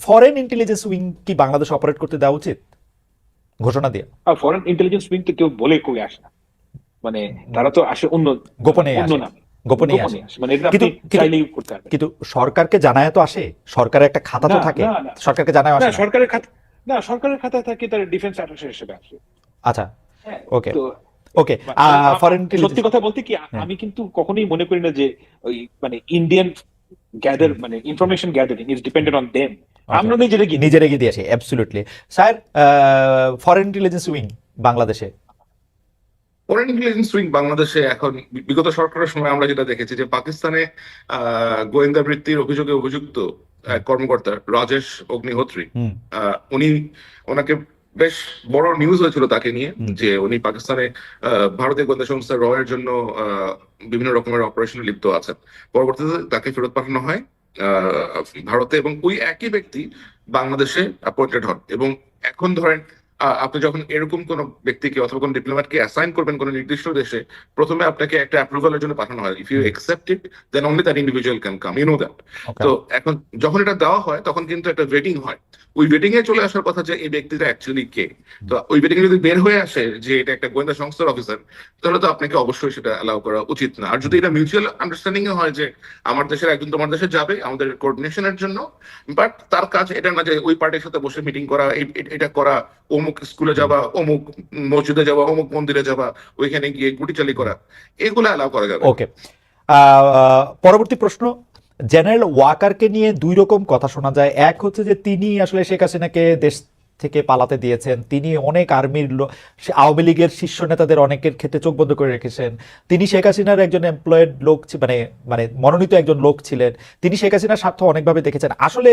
Foreign intelligence wing কি Bangladesh operate করতে দেওয়া উচিত ঘোষণা দিয়ে? আর ফরেন ইন্টেলিজেন্স উইং তো কেউ বলে কই আসে না, মানে তারা তো আসে অন্য, মানে গোপনে অন্য আসে, নামে, গোপনেই আসে। গোপনে আসে, মানে এটা কিন্তু আপনি কিন্তু চাইলেই করতে পারবেন। কিন্তু সরকারকে জানায় তো আসে, সরকারের একটা খাতা তো না থাকে, না না সরকারকে জানায় না, আসে না? সরকারের খাতা, না সরকারের খাতায় থাকে তার ডিফেন্স অ্যাটাশে হিসেবে আসে। আচ্ছা, হ্যাঁ, ওকে, তো ওকে। মানে ফরেন সত্যি ইন্টেলিজেন্স, কথা বলতে কি, হ্যাঁ, আমি কিন্তু কখনোই মনে করি না যে ওই মানে ইন্ডিয়ান গ্যাদার, মানে information gathering is dependent on them. Okay, আমরা নিজেরা গিয়ে দিই। নিজের এগিয়ে দিয়েছে, absolutely. Sir, foreign intelligence wing বাংলাদেশে। ফরেন ইন্টেলিজেন্স উইং বাংলাদেশে এখন বিগত সরকারের সময় আমরা যেটা দেখেছি যে পাকিস্তানে গোয়েন্দা বৃত্তির অভিযোগে অভিযুক্ত হুম, এক কর্মকর্তা রাজেশ অগ্নিহোত্রী, হুম, উনি, ওনাকে বেশ বড় নিউজ হয়েছিল তাকে নিয়ে, হুম, যে উনি পাকিস্তানে ভারতীয় গোয়েন্দা সংস্থা র এর জন্য বিভিন্ন রকমের অপারেশনে লিপ্ত আছেন। পরবর্তীতে তাকে ফেরত পাঠানো হয় ভারতে, এবং ওই একই ব্যক্তি বাংলাদেশে অ্যাপয়েন্টেড হন। এবং এখন ধরেন, আপনি যখন এরকম কোন ব্যক্তিকে অথবা কোন ডিপ্লোম্যাটকে অ্যাসাইন করবেন কোন নির্দিষ্ট দেশে, প্রথমে আপনাকে একটা অ্যাপ্রুভালের জন্য পাঠানো হয়। If you hmm, accept it, then only that individual can come, you know that. Okay, তো এখন যখন এটা দেওয়া হয় তখন কিন্তু একটা ভেটিং হয়। ওই ভেটিং এ চলে আসার কথা যে এই ব্যক্তিটা অ্যাকচুয়ালি কে। হুম, তো ওই ভেটিং যদি বের হয়ে আসে যে এটা একটা গোয়েন্দা সংস্থার অফিসার, তাহলে তো আপনাকে অবশ্যই সেটা অ্যালাউ করা উচিত না। আর যদি হুম, এটা মিউচুয়াল আন্ডারস্ট্যান্ডিং এ হয় যে আমার দেশের একজন তোমার দেশে যাবে আমাদের কোঅর্ডিনেশনের জন্য, বাট তার কাজ এটা না যে ওই পার্টির সাথে বসে মিটিং করা, এটা করা, অমুক স্কুলে হুম, যাবা, অমুক মসজিদে যাবা, অমুক মন্দিরে যাবা, ওইখানে গিয়ে গুটিচালি হুম, করা, এগুলো অ্যালাউ করা যাবে না। ওকে। পরবর্তী প্রশ্ন, জেনারেল ওয়াকারকে নিয়ে দুই রকম কথা শোনা যায়। এক হচ্ছে যে তিনি আসলে শেখ হাসিনাকে দেশ থেকে পালাতে দিয়েছেন, তিনি অনেক আর্মির আওয়ামী লীগের শীর্ষ নেতাদের অনেকের ক্ষেত্রে চোখ বন্ধ করে রেখেছেন, তিনি শেখ হাসিনার একজন এমপ্লয়েড লোক মানে মানে মনোনীত একজন লোক ছিলেন, তিনি শেখ হাসিনার স্বার্থ অনেকভাবে দেখেছেন। আসলে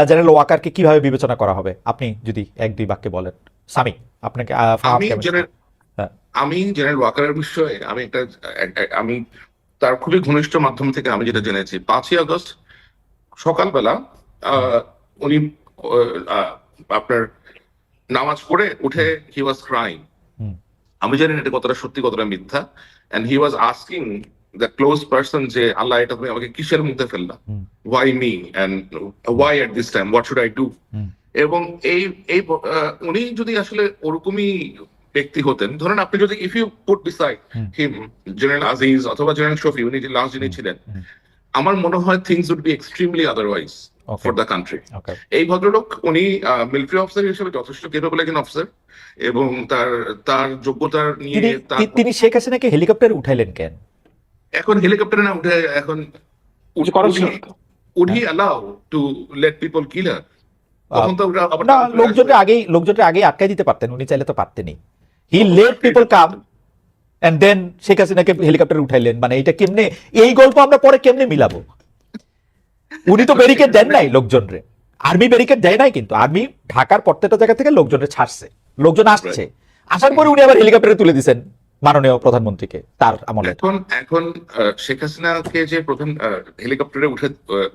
জেনারেল ওয়াকারকে কিভাবে বিবেচনা করা হবে, আপনি যদি এক দুই বাক্যে বলেন। সামি, আপনাকে ফাহাদ আমি কেমন? জেনারেল হ্যাঁ, আমি জেনারেল ওয়াকারের বিষয়ে আমি তার খুবই ঘনিষ্ঠ মাধ্যম থেকে আমি যেটা হুম, জেনেছি, 5ই আগস্ট সকালবেলা হুম, আহ, উনি আহ, আপনার নামাজ পড়ে উঠে হুম, হি ওয়াজ ক্রাইং। হুম, আমি জানি না এটা কতটা সত্যি কতটা মিথ্যা। And he was asking the close person যে আল্লাহ, এটা তুমি আমাকে কিসের মধ্যে ফেললা, hmm, why me, and hmm, why at this time, what should I do. Hmm, এবং এই এই উনি যদি আসলে ওরকমই ব্যক্তি হতেন, ধরেন আপনি যদি if you put beside hmm, him general Aziz অথবা জেনারেল শফি, উনি যে লাস্ট যিনি হুম, ছিলেন, হুম, আমার মনে হয় things would be extremely otherwise okay, for the country. Okay. এই ভদ্রলোক, উনি মিলিটারি অফিসার হিসেবে যথেষ্ট কেপেবল একজন অফিসার, এবং তার তার যোগ্যতা নিয়ে তিনি তার তিনি শেখ হাসিনাকে হেলিকপ্টারে উঠাইলেন কেন? এখন হেলিকপ্টারে না উঠে এখন কিছু করার উড ছিল হি না তো। উড হি হ্যাঁ, অ্যালাউ টু লেট পিপল কিল হার? আহ, তখন তো ওরা আবার না, তার উপরে আসবে। লোকজনকে আগেই আটকাই দিতে পারতেন, উনি চাইলে তো পারতেনই। হি অবশ্যই লেট আপনি পিপল দিতে কাম পারতেন। এন্ড দেন শেখ হাসিনাকে হেলিকপ্টারে উঠাইলেন, মানে এটা কেমনে? এই গল্প আমরা পরে কেমনে মিলাবো? উনি তো এখন শেখ ব্যারিকেড দেন হাসিনা নাই লোকজনরে, আর্মি ব্যারিকেড দেয় নাই, কিন্তু আর্মি ঢাকার প্রত্যেকটা জায়গা থেকে লোকজনরে ছাড়ছে, লোকজন আসছে, আসার পরে উনি আবার হেলিকপ্টারে তুলে দিয়েছেন মাননীয় প্রধানমন্ত্রীকে তার আমলের। এখন এখন শেখ হাসিনাকে যে প্রথম হেলিকপ্টারে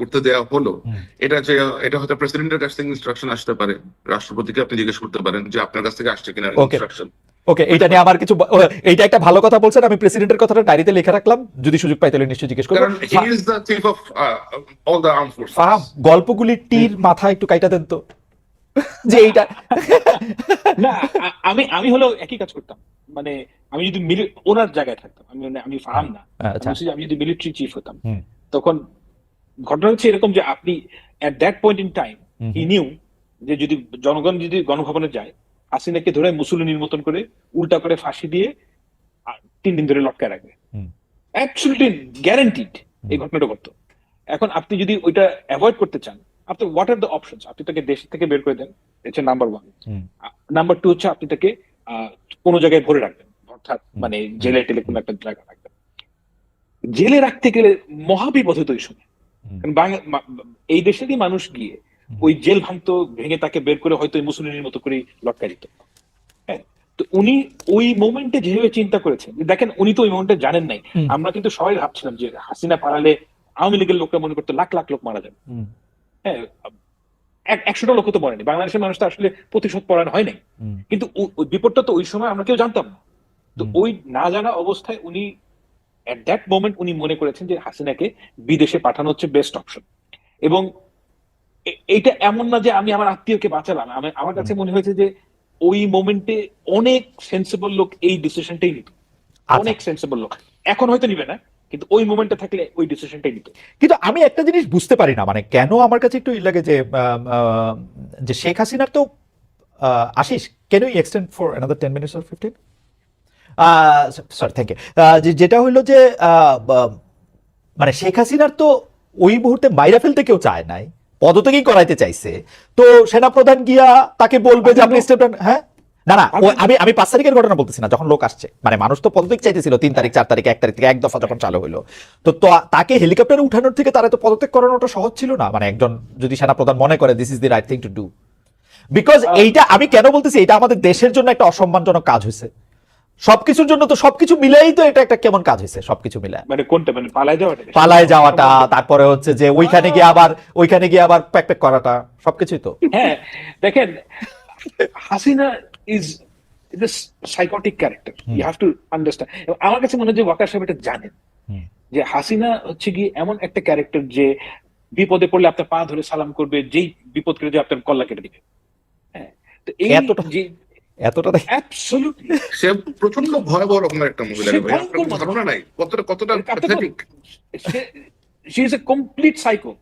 উঠতে দেওয়া হলো, হুম। এটা যে এটা হয়তো প্রেসিডেন্টের কাছ থেকে ইনস্ট্রাকশন আসতে পারে, রাষ্ট্রপতিকে আপনি জিজ্ঞেস করতে পারেন যে আপনার কাছ থেকে আসছে কিনা ওকে, ইনস্ট্রাকশন, ওকে, হতে এইটা নিয়ে পারে। আমার কিছু এইটা একটা ভালো কথা বলছেন, আমি প্রেসিডেন্টের কথাটা ডায়েরিতে লিখে রাখলাম, যদি সুযোগ পাই তাহলে নিশ্চয়ই জিজ্ঞেস করবো। কারণ he is the chief of all the arm forces. ফাহাম, গল্পগুলির টির মাথা একটু কাইটা দেন তো, যে না এইটা। না, আমি আমি হলেও একই কাজ করতাম। মানে আমি যদি ওনার জায়গায় থাকতাম, আমি আমি ফাহাম হ্যাঁ, না, আমি আচ্ছা, বলছি যে আমি যদি মিলিটারি চিফ হতাম, হুম, তখন ঘটনা হচ্ছে এরকম যে আপনি at that point in time hmm, he hmm, new যে যদি জনগণ যদি গণভবনে যায়, হাসিনাকে ধরে মুসলিনের মতন করে উল্টা করে ফাঁসি দিয়ে 3 দিন ধরে লটকায় রাখবে, হুম, অ্যাবসলিউটলি গ্যারান্টিড হুম, এই ঘটনাটা ঘটতো। এখন আপনি যদি ওইটা অ্যাভয়েড করতে চান, আপনি হোয়াট আর দ্য অপশনস? আপনি তাকে দেশ থেকে বের করে দেন, এটা নাম্বার ওয়ান। হুম, নাম্বার টু হচ্ছে আপনি তাকে কোনো জায়গায় ভরে রাখবেন, অর্থাৎ হুম, মানে হুম, জেলে টেলে কোনো হুম, একটা জায়গায় রাখবেন। জেলে রাখতে গেলে মহাবিপদ হতো ওই সময়। হুম, কারণ এই দেশেরই মানুষ গিয়ে হুম, ওই জেল ভাঙতো, ভেঙে তাকে বের করে হয়তো মুসলিমের মতো করে লটকা দিত। হ্যাঁ, তো উনি ওই মোমেন্টে যেভাবে চিন্তা করেছেন, দেখেন উনি তো ওই মোমেন্টে জানেন নাই। হুম, আমরা কিন্তু সবাই ভাবছিলাম যে হাসিনা পালালে আওয়ামী লীগের লোকরা মনে করতো লাখ লাখ লোক মারা যাবে। হুম, হ্যাঁ, 100টা লোক তো মরেনি, বাংলাদেশের মানুষ তো আসলে প্রতিশোধ পরায়ণ হয় নাই। হুম, কিন্তু ওই বিপদটা তো ওই সময় আমরা কেউ জানতাম না। তো হুম, ওই না জানা অবস্থায় উনি এট দ্যাট মোমেন্ট উনি মনে করেছেন যে হাসিনাকে বিদেশে পাঠানো হচ্ছে বেস্ট অপশন। এবং এইটা এমন না যে আমি আমার আত্মীয়কে বাঁচালাম, আমার কাছে মনে হয়েছে যে ওই মোমেন্টে অনেক সেন্সিবল লোক এই ডিসিশনটাই নিত, আচ্ছা, অনেক সেন্সিবল লোক। এখন হয়তো নিবে না, কিন্তু ওই মোমেন্টে থাকলে ওই ডিসিশনটাই নিত। কিন্তু আমি একটা জিনিস বুঝতে পারি না, মানে কেন আমার কাছে একটু লাগে যে যে শেখ হাসিনার তো Ashis, can you extend for another 10 minutes or 15? Sorry, thank you. যেটা হইলো যে মানে শেখ হাসিনার তো ওই মুহূর্তে মাইরা ফেলতে কেউ চায় নাই, পদত্যাগই করাইতে চাইছে। তো সেনাপ্রধান গিয়া তাকে বলবে যে আপনি স্টেপ, হ্যাঁ না না, আমি 5 তারিখের ঘটনা বলতেছি না, যখন লোক আসছে, মানে মানুষ তো পদত্যাগ চাইতেছিল 3 তারিখ 4 তারিখ 1 তারিখ থেকে এক দফা যখন চালু হলো, তো তাকে হেলিকপ্টারে উঠানোর থেকে তারা তো পদত্যাগ করানোটা সহজ ছিল না, মানে একজন যদি সেনাপ্রধান মনে করে this is the right thing to do. Because এইটা আমি কেন বলতেছি, এটা আমাদের দেশের জন্য একটা অসম্মানজনক কাজ হয়েছে, সবকিছুর জন্য তো সবকিছু মিলাই তো এটা একটা কেমন কাজ হয়েছে, সবকিছু মিলায় মানে কোনটা, মানে পালায় যাওয়াটা, তারপরে হচ্ছে যে ওইখানে গিয়ে আবার প্যাক প্যাক করাটা, সবকিছুই তো। হ্যাঁ দেখেন, Hasina is psychotic character, you have to understand. আমার কাছে মনে হয় যে ওয়াকার সাহেব এটা জানেন যে হাসিনা হচ্ছে কি এমন একটা ক্যারেক্টার যে বিপদে পড়লে আপনার পা ধরে সালাম করবে, যেই বিপদ করে যে আপনার কল্লা কেটে দিবে। হ্যাঁ, তো এই এতটা অ্যাবসলিউটলি সে প্রচন্ড ভয়াবহ রকমের একটা মহিলা সে ভাই, আপনার ভয়ঙ্কর ধারণা নাই কতটা pathetic. She is a complete psycho,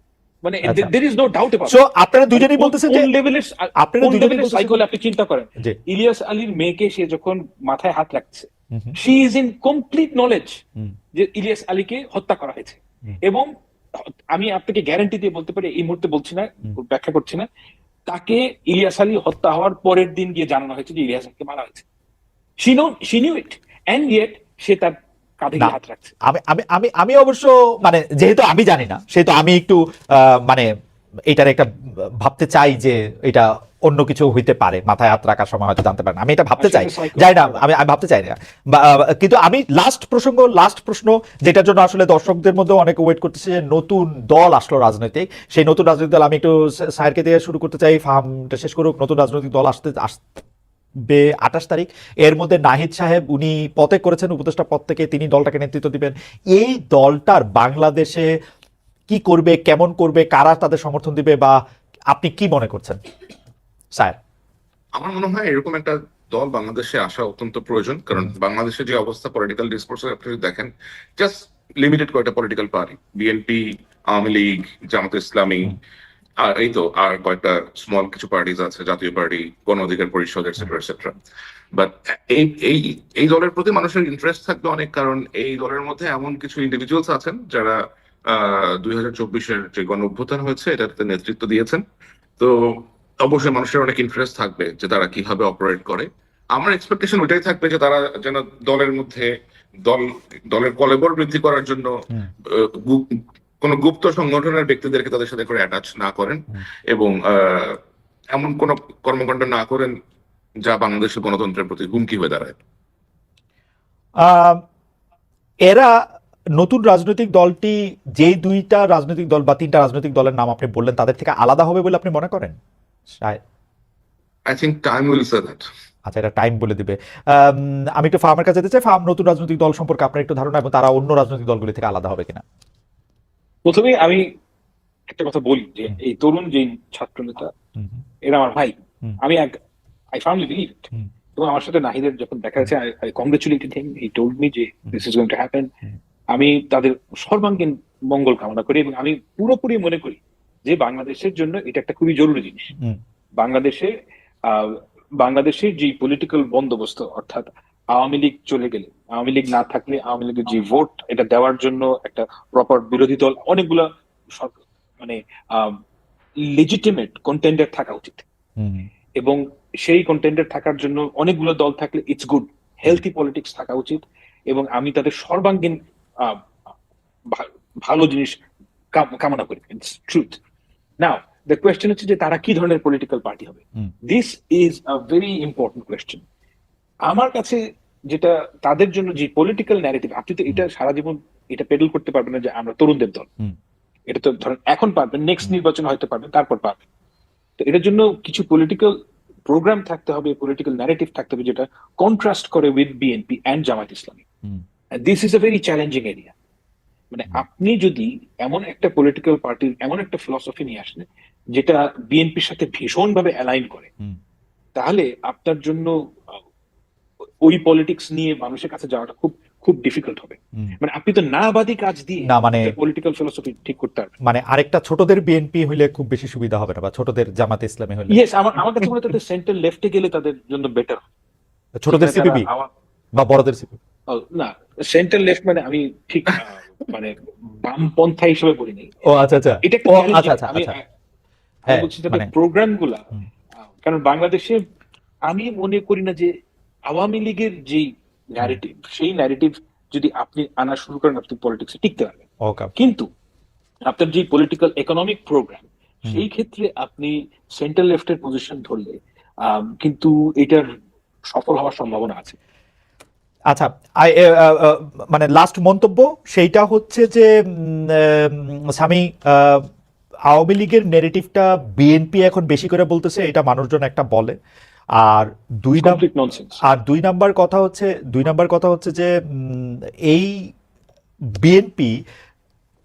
মানে আচ্ছা। there is no doubt about so it. আপনারা দুজনেই বলতেছেন যে কোন লেভেলের সাইকো আপনি চিন্তা করেন, জি। ইলিয়াস আলীর মেয়েকে সে যখন মাথায় হাত রাখছে, hmm, she is in complete knowledge hmm, যে ইলিয়াস আলীকে হত্যা করা হয়েছে। এবং আমি আপনাকে গ্যারান্টি দিয়ে বলতে পারি, এই মুহূর্তে বলছি না, ব্যাখ্যা করছি না, তাকে ইলিয়াস আলী হত্যা হওয়ার পরের দিন গিয়ে জানানো হয়েছে যে ইলিয়াস আলীকে মারা হয়েছে। she knew it and yet সে তার কাঁধে না, গিয়ে হাত রাখছে। আমি অবশ্য মানে যেহেতু আমি জানি না, সেহেতু আমি একটু মানে এটার একটা ভাবতে চাই যে এটা অন্য কিছু হইতে পারে, মাথায় হাত রাখার সময় হয়তো জানতে পারেন, আমি এটা ভাবতে চাই, যাই না, আমি ভাবতে চাই না। কিন্তু আমি লাস্ট প্রশ্ন যেটার জন্য আসলে দর্শকদের মধ্যে অনেক ওয়েট করতেছে, যে নতুন দল আসলো রাজনৈতিক, সেই নতুন রাজনৈতিক দল, আমি একটু স্যারকে দিয়ে শুরু করতে চাই, ফার্মটা শেষ করুক। নতুন রাজনৈতিক দল আসবে 28 তারিখ। এর মধ্যে নাহিদ সাহেব উনি পদত্যাগ করেছেন উপদেষ্টা পদ থেকে, তিনি দলটাকে নেতৃত্ব দিবেন। এই দলটার বাংলাদেশে কি করবে, কেমন করবে, কারা তাদের সমর্থন দিবে, বা আপনি কি মনে করছেন স্যার? আমার মনে হয় এরকম একটা দল বাংলাদেশে আসা অত্যন্ত প্রয়োজন, কারণ বাংলাদেশে যে অবস্থা পলিটিক্যাল ডিসকোর্সে আপনি যদি দেখেন, জাস্ট লিমিটেড কয়েকটা political party, BNP, Awami League, Jamaat Islami, আর এই তো আর কয়েকটা স্মল কিছু পার্টিজ আছে, জাতীয় পার্টি, গণ অধিকার পরিষদ, এটসেট্রা এটসেট্রা। বাট এই এই এই দলের প্রতি মানুষের ইন্টারেস্ট থাকবে অনেক, কারণ এই দলের মধ্যে এমন কিছু ইন্ডিভিজুয়ালস আছেন যারা 2024-এর যে গণ অভ্যুত্থান হয়েছে এটাতে নেতৃত্ব দিয়েছেন। তো অবশ্যই মানুষের অনেক ইন্টারেস্ট থাকবে যে তারা কিভাবে অপারেট করে। আমার এক্সপেকটেশন ওইটাই থাকবে যে তারা যেন দলের মধ্যে দলের কলেবর বৃদ্ধি করার জন্য কোন গুপ্ত সংগঠনের ব্যক্তিদেরকে তাদের সাথে করে অ্যাটাচ না করেন, এবং এমন কোন কর্মকাণ্ড না করেন যা বাংলাদেশের গণতন্ত্রের প্রতি হুমকি হয়ে দাঁড়ায়। এরা নতুন রাজনৈতিক দলটি যে দুইটা রাজনৈতিক দল বা 3টা রাজনৈতিক দলের নাম আপনি বললেন, তাদের থেকে আলাদা হবে বলে আপনি মনে করেন? I think time will say that. আচ্ছা, এটা টাইম বলে দিবে। আমি একটু ফার্মের কাছে যেতে চাই। ফার্ম, নতুন রাজনৈতিক দল সম্পর্কে আপনার একটু ধারণা, এবং তারা অন্য রাজনৈতিক দলগুলি থেকে আলাদা হবে কিনা? প্রথমে আমি একটা কথা বলি যে এই তরুণ যে ছাত্র নেতা, এরা আমার ভাই, আমি আই ফার্মলি বিলিভ ইট। এবং আমার সাথে নাহিদের যখন দেখা যাচ্ছে, I congratulated him, he told me যে this is going to happen. আমি তাদের সর্বাঙ্গীন মঙ্গল কামনা করি, এবং আমি পুরোপুরি মনে করি যে বাংলাদেশের জন্য এটা একটা খুবই জরুরি জিনিস। বাংলাদেশের যে পলিটিক্যাল বন্দোবস্ত, অর্থাৎ আওয়ামী লীগ চলে গেলে, আওয়ামী লীগ না থাকলে আওয়ামী লীগের যে ভোট, এটা দেওয়ার জন্য একটা প্রপার বিরোধী দল, অনেকগুলা মানে লেজিটিমেট কন্টেন্ডার থাকা উচিত। এবং সেই কন্টেন্ডার থাকার জন্য অনেকগুলো দল থাকলে ইটস গুড, হেলথি পলিটিক্স থাকা উচিত। এবং আমি তাদের সর্বাঙ্গীন ভালো জিনিস কামনা করি, it's truth. Now the question হচ্ছে যে তারা কি ধরনের পলিটিক্যাল পার্টি হবে। This is a very important question. আমার কাছে যেটা তাদের জন্য যে পলিটিক্যাল ন্যারেটিভ, আপনি তো এটা সারা জীবন এটা পেডল করতে পারবেন না যে আমরা তরুণদের দল, এটা তো ধরেন এখন পারবেন, নেক্সট নির্বাচন হয়তো পারবেন, তারপর পারবেন। তো এটার জন্য কিছু পলিটিক্যাল প্রোগ্রাম থাকতে হবে, পলিটিক্যাল ন্যারেটিভ থাকতে হবে যেটা কন্ট্রাস্ট করে with BNP and Jamaat Islami. This is a very challenging area. মানে আপনি যদি এমন একটা পলিটিক্যাল পার্টির এমন একটা ফিলসফি নিয়ে আসেন যেটা বিএনপির সাথে ভীষণভাবে অ্যালাইন করে, হুম। তাহলে আপনার জন্য ওই পলিটিক্স নিয়ে মানুষের কাছে যাওয়াটা খুব খুব ডিফিকাল্ট হবে। হুম। মানে আপনি তো নাবাদী কাজ দিয়ে না, মানে পলিটিক্যাল ফিলোসফি ঠিক করতে পারবেন। মানে আরেকটা ছোটদের বিএনপি হইলে খুব বেশি সুবিধা হবে না, বা ছোটদের জামাতে ইসলামী হইলে? ইয়েস, আমার কাছে মনে হয় তাদের সেন্টার লেফটে গেলে তাদের জন্য বেটার। ছোটদের সিপিবি বা বড়দের সিপিবি? না, সেন্টার লেফট মানে আমি ঠিক মানে বামপন্থা হিসেবে বলি নাই। ও আচ্ছা আচ্ছা, এটা একটা ও challenging। আচ্ছা আচ্ছা আমি আচ্ছা, আমি হ্যাঁ, বলছি তাদের মানে প্রোগ্রাম গুলা, হুম। কারণ বাংলাদেশে আমি মনে করি না যে আওয়ামী লীগের যেই ন্যারেটিভ, সেই ন্যারেটিভ যদি আপনি আনা শুরু করেন আপনি পলিটিক্সে টিকতে পারবেন। ওকে। কিন্তু আপনার যে পলিটিক্যাল ইকোনমিক প্রোগ্রাম, হুম। সেই ক্ষেত্রে আপনি সেন্টার লেফটের পজিশন ধরলে কিন্তু এটার সফল হওয়ার সম্ভাবনা আছে। আচ্ছা, মানে লাস্ট মন্তব্য সেইটা হচ্ছে যে স্বামী, আওয়ামী লীগের নেরেটিভটা বিএনপি এখন বেশি করে বলতেছে, এটা মানুষজন একটা বলে। আর কমপ্লিট ননসেন্স। দুই নাম্বার কথা হচ্ছে যে এই বিএনপি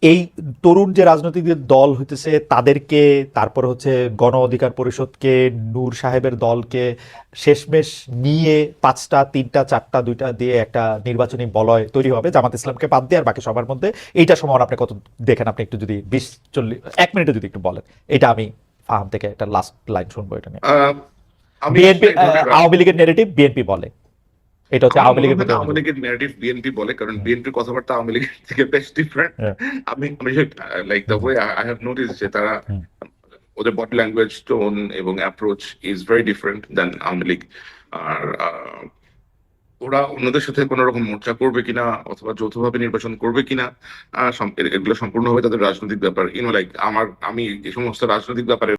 এই তরুণ যে রাজনৈতিক দল হইতেছে তাদেরকে, তারপর হচ্ছে গণ অধিকার পরিষদকে, নূর সাহেবের দলকে শেষমেশ নিয়ে 5টা 3টা 4টা 2টা দিয়ে একটা নির্বাচনী বলয় তৈরি হবে জামাত ইসলামকে বাদ দিয়ে আর বাকি সবার মধ্যে। এইটা সম্ভাবনা আপনি কত দেখেন? আপনি একটু যদি 20-40 মিনিটে যদি একটু বলেন, এটা আমি ফাহাম থেকে একটা লাস্ট লাইন শুনবো এটা নিয়ে। আমি বিএনপি, আসলে এই ধরনের আওয়ামী লীগের নেগেটিভ বিএনপি বলে, এটা হচ্ছে আওয়ামী লীগের প্রতি আওয়ামী লীগের ন্যারেটিভ বিএনপি বলে, কারণ বিএনপির কথাবার্তা আওয়ামী লীগের থেকে বেশ ডিফারেন্ট। হ্যাঁ। আমি like the way I have notice যে তারা হুম। ওদের বডি ল্যাঙ্গুয়েজ, টোন এবং অ্যাপ্রোচ ইজ ভেরি ডিফারেন্ট দেন আওয়ামী লীগ। আর ওরা অন্যদের সাথে কোনো রকম মোর্চা করবে কিনা অথবা যৌথভাবে নির্বাচন করবে কিনা, এগুলো সম্পূর্ণভাবে তাদের রাজনৈতিক ব্যাপার। লাইক আমি এই সমস্ত রাজনৈতিক ব্যাপারে